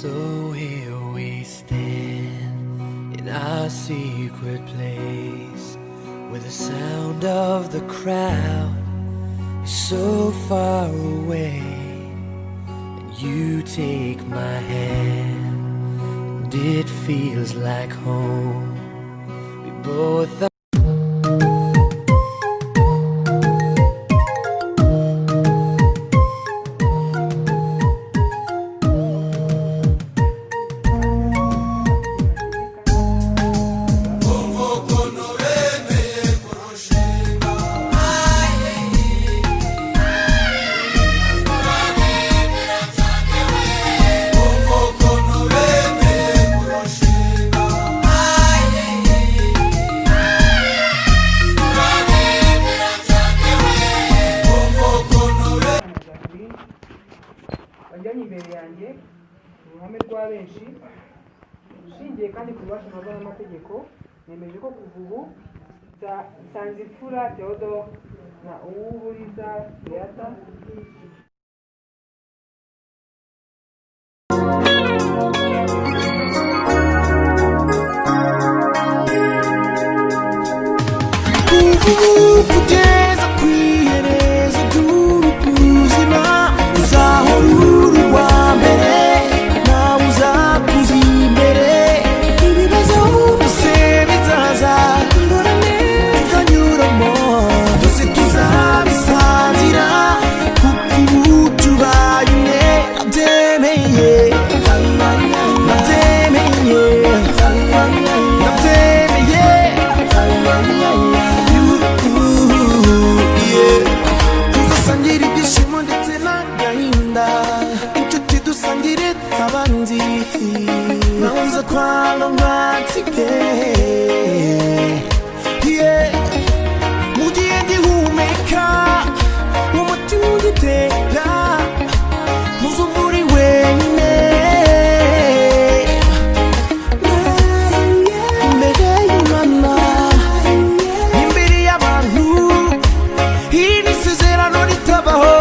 So here we stand in our secret place, where the sound of the crowd is so far away. And you take my hand, and it feels like home. We both are bajyanye imbere yanjye uruhame rwa benshi ushingiye kandi ku bubasha n'amategeko nemeje ko kuva ubu Nsanzimfura Theodore na Uwuburiza Beata kugeza kwiherezo ry'ubuzima uzahora uwa mbere nawe uzakuza imbere ibibazo byose bizaza ingorane tuzanyuramo byose tuzabisangira kuko ubu tubaye umwe nabyemeye tuzasangira ibyishimo ndetse n'agahinda inshuti dusangire abandi nahoza kwanga mwatsike mu gihe ngihumeka umutima ugitera ntuzuvure wenyine imbere y'Imana imbere y'abantu iri ni isezerano ritabaho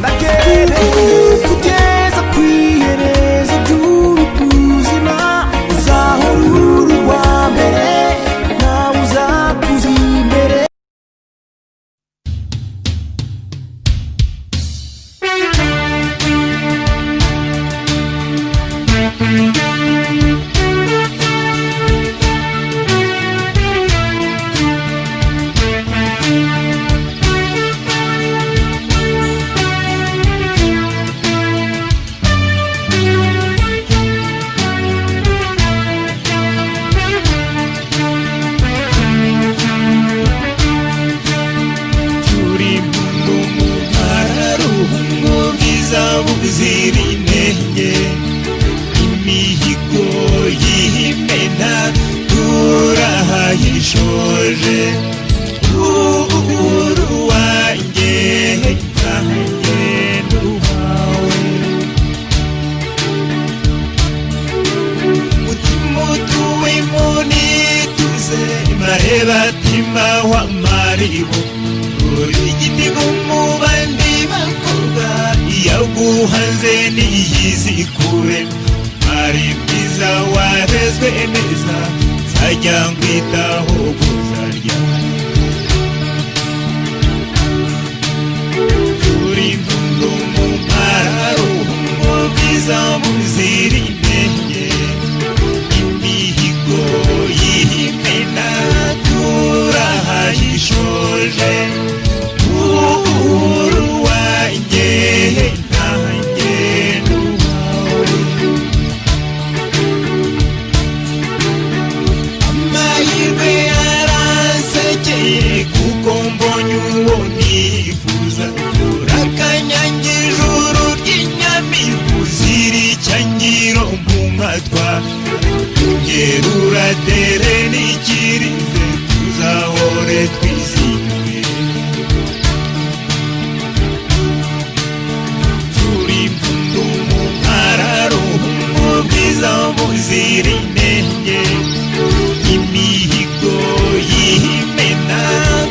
nagereye kugeza ku iherezo ry'ubuzima uzahora uri uwa mbere nawe uzakuza imbere buzira inenge imihigo y'imena turahayishoje uhuru wanjye nanjye n'uwawe mutima utuwemo nituze marebatima w'amaribo uri igiti nk'umubandi bakobwa yaguhanze niyizi kure ari mwiza warezwe neza nzajya nkwitaho kuzarya turi mpundu mu mararo mu bwiza buzira inenge imihigo y'imena turahayishoje uhuru wanjye nanjye n'uwawe amahirwe yaransekeye kuko mbonye uwo nifuza urakanyange ijuru ry'inyamibu ziricyangiro mu matwa ungerauratere n'ikirize tuzahore twizihiwe turi mpundu mu mararo mu bwiza buzira inenge imihigo y'imena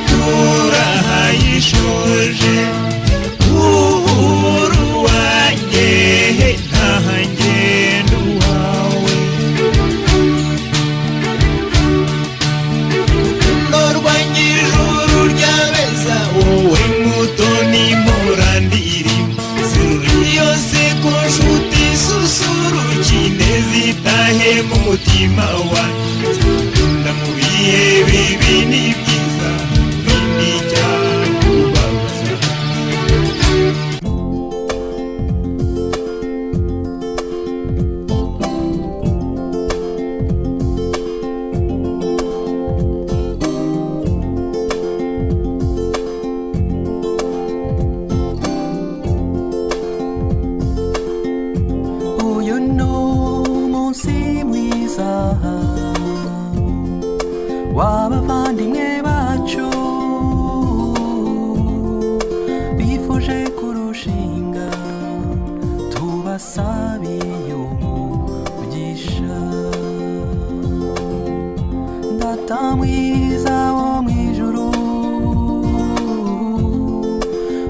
turahayishoje uhuru wanjye nanjye mbasabiye umugisha. Data mwiza wo mw'ijuru,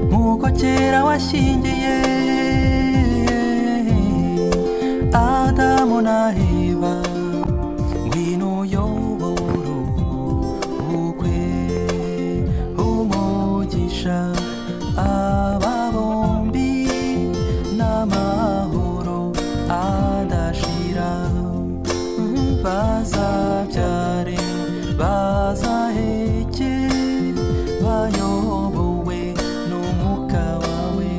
nk'uko kera washyingiye Adamu na Eva, ngwino uyobore ubukwe umugisha aba bombi n'amahoro adashira. Bazabyare bazaheke bayobowe n'umwuka wawe.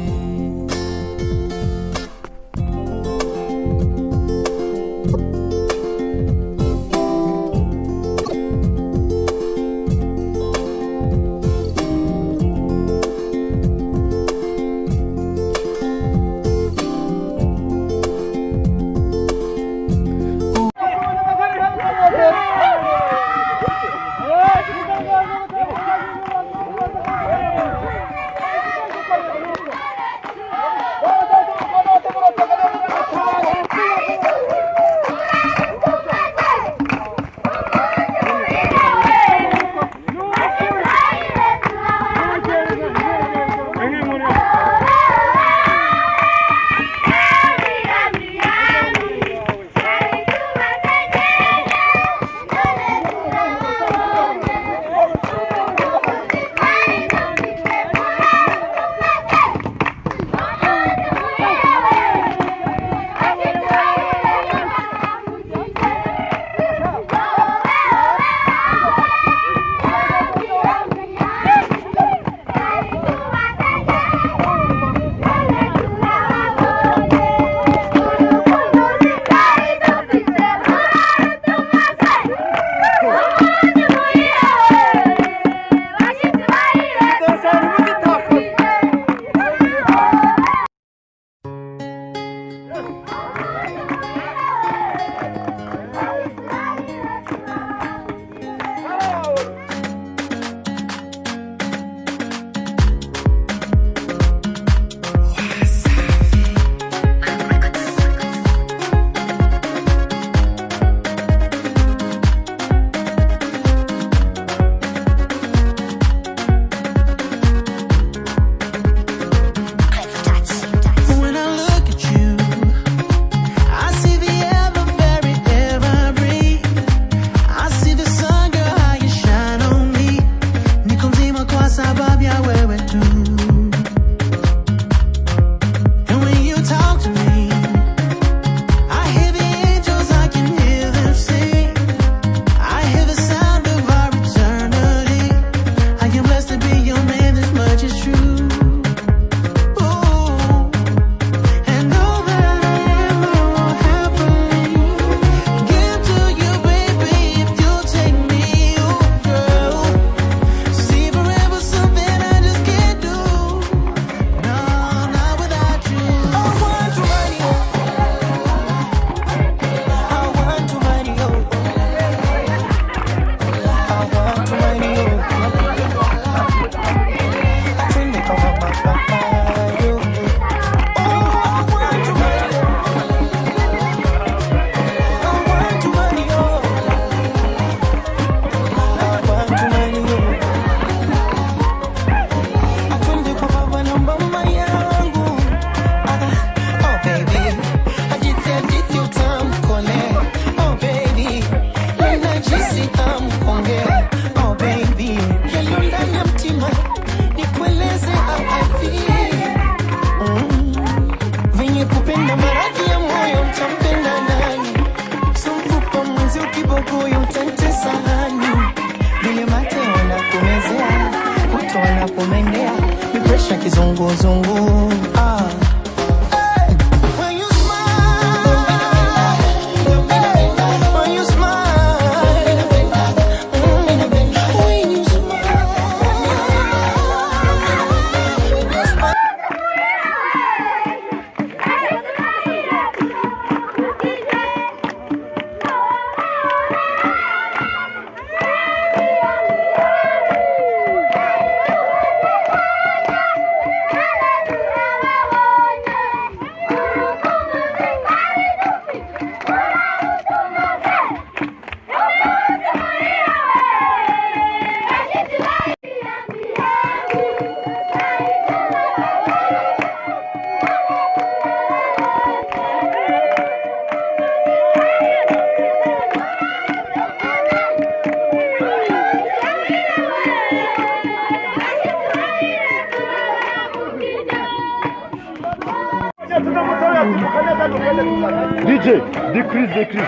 DJ, decrease.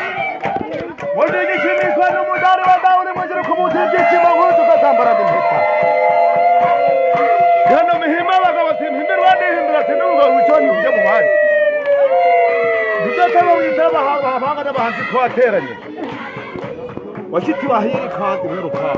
Wanda igishimishwa n'umudari wa Dawudi mugere ku munsi w'ibyishimo nk'utu ukazambara n'impeta. Gano mihima abagabo simpindirwa n'ihimbira sinubuga wiconi ujya mu bandi. Dutaka witaba abahanga n'abahanzi twateranye. Washitsi wahiri kandi rero kwa.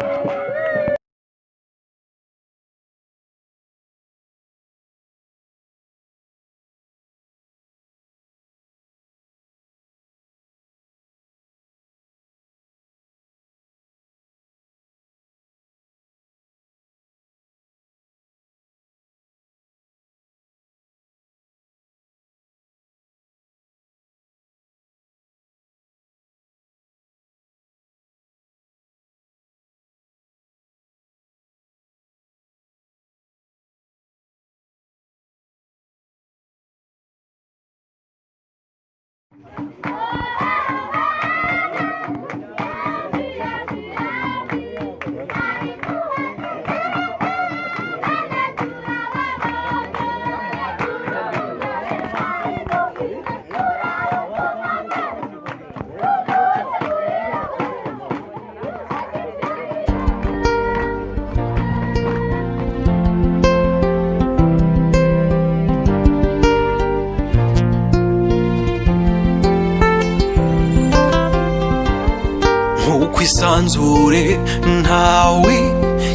Kwisanzure ntawe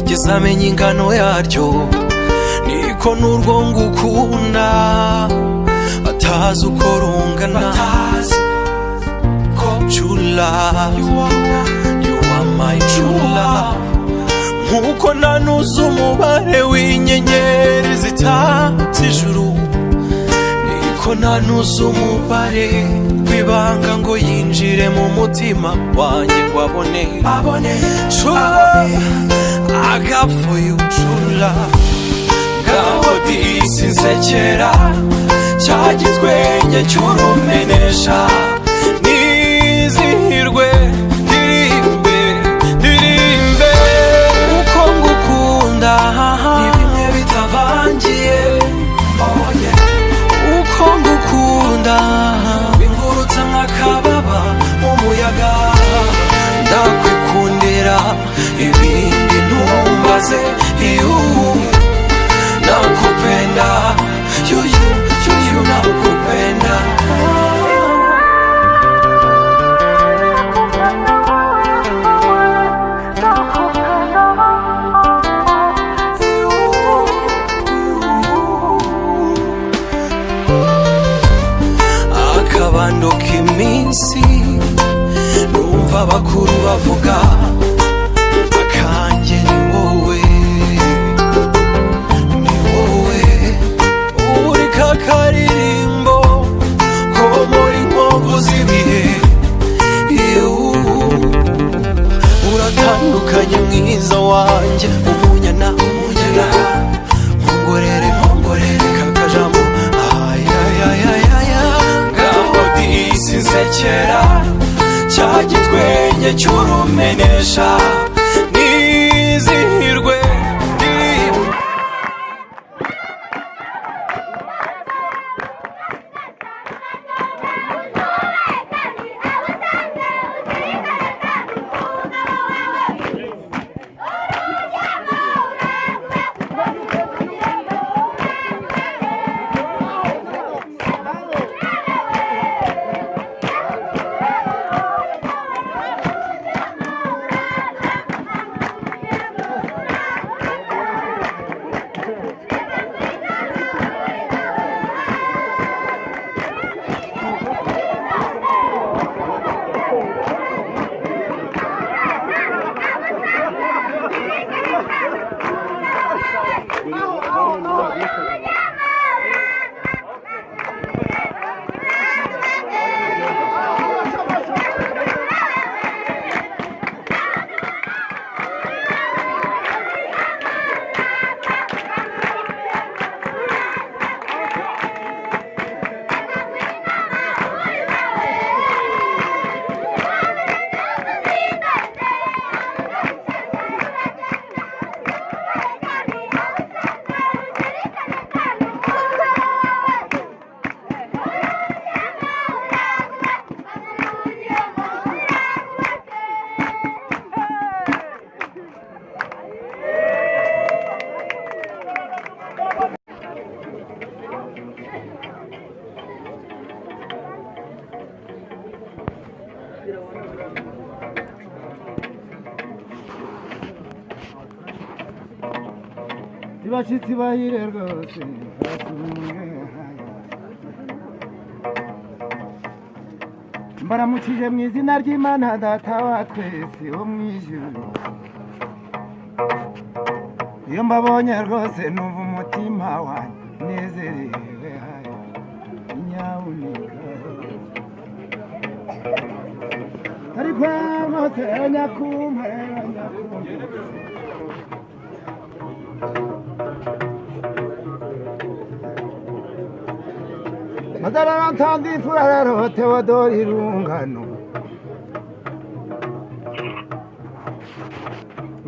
gezamenya ingano yaryo niko n'urwo ngukunda atazi uko rungana chula you are my true love nkuko nanuze umubare w'inyenyeri zitatse ijuru niko nanuze umubare wibanga ngo yinjire mu mutima wanjye ngo abone true I got for you true love ngaho disi nsekera cyagitwenye cy'urumenesha nizihirwe ndirimbe uko ngukunda ibimwe bitavangiye uko ngukunda bingurutse nk'akababa umuyaga ndakwikundira ibindi ntumbaze nakupenda you nakupenda akabando k'iminsi numva abakuru bavuga akanjye ni wowe uri kakaririmbo ko muri nkovu z'ibihe uratandukanye mwiza wanjye umunyana nkongorere kakajamo ngaho disi nsekera cyagitwenye cy'urumenesha nizihirwe abashyitsi bahire rwose mbaramukije mu izina ry'Imana data wa twese wo mu ijuru. Iyo mbabonye rwose numva umutima wanjye nezerewe nyawunika ariko rwose nyakumpa Madara ntandi furaro Theodore Rungano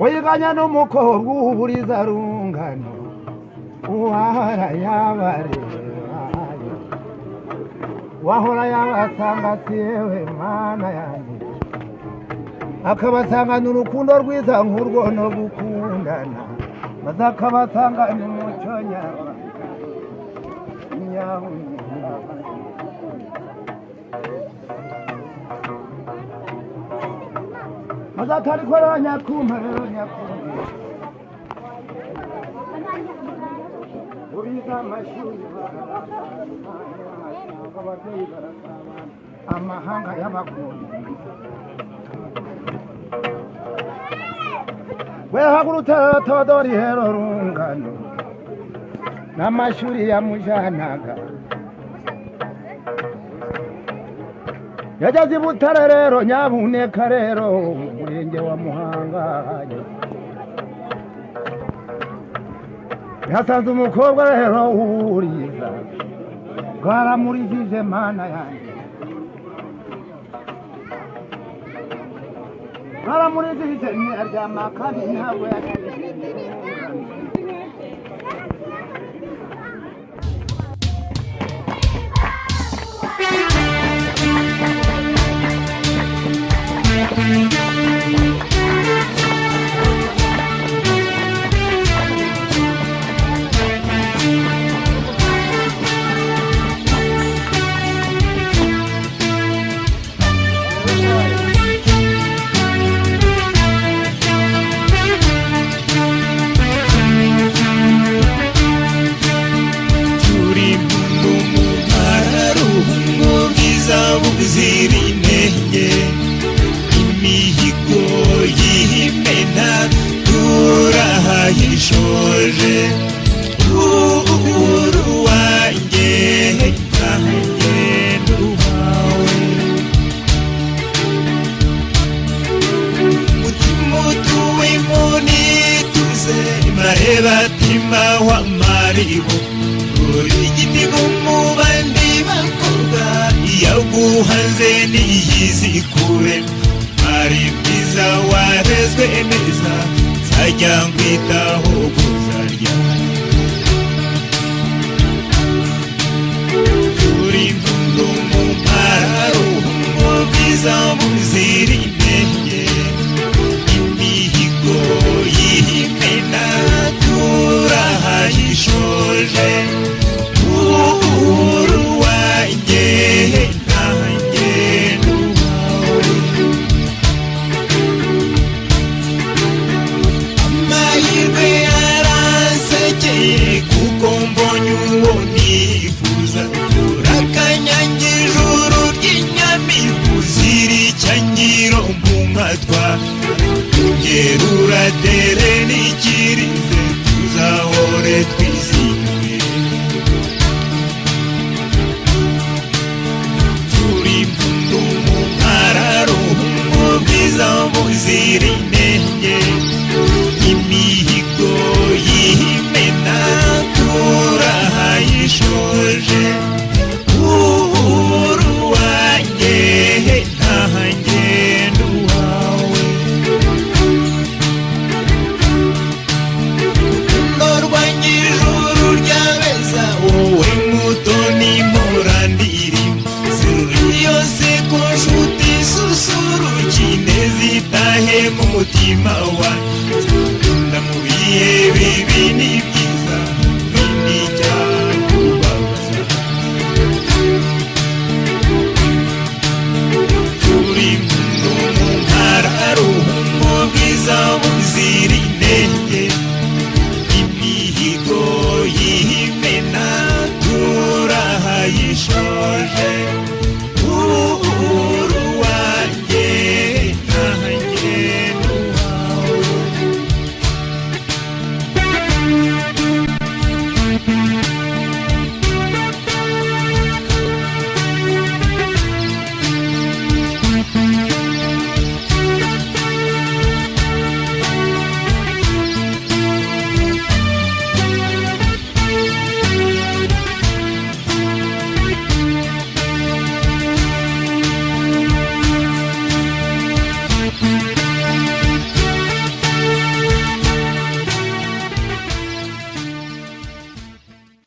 Wayiganya n'umukobwa uburiza Rungano Uwahora yabare Wahora yabasanga siyewe mana yanjye Akabasanga n'urukundo rwiza nk'urwo no gukundana maze akabasanga n'umuco nyarwanda Mazatari kwa nyakumpa nyakumpa Uriza mashuri amahanga y'abakuru Wehaguruta Theodore Rungano n'amashuri yamujanaga Yageze i Butare rero Nyabuneka rero umurenge wa Muhanga yasanze umukobwa rero uriza bwaramurijije mana yanjye bwaramurijije ntiyaryama kandi ntabwo yakirije Zirinenge imihigo y'imena turahayishoje uhuru wanjye nanjye n'uwawe mutima utuwemo nituze marebatima wa maribo urigiti mumubandi bakobwa yaguhanze niyizikure ari bwiza warezwe neza sajya nkwitaho kuzarya turi mpundu mu mpararo mu bwiza buzira inenge imihigo y'imena turahayishoje uhuru wanjye nanjye n'uwawe amahirwe yaransekeye kuko mbonye uwo nifuza urakanyanga ijuru ry'inyamibu ziricyangiro mbumatwa ngeruratere n'ikirize tuzahore twizihiwe buzira inenge imihigo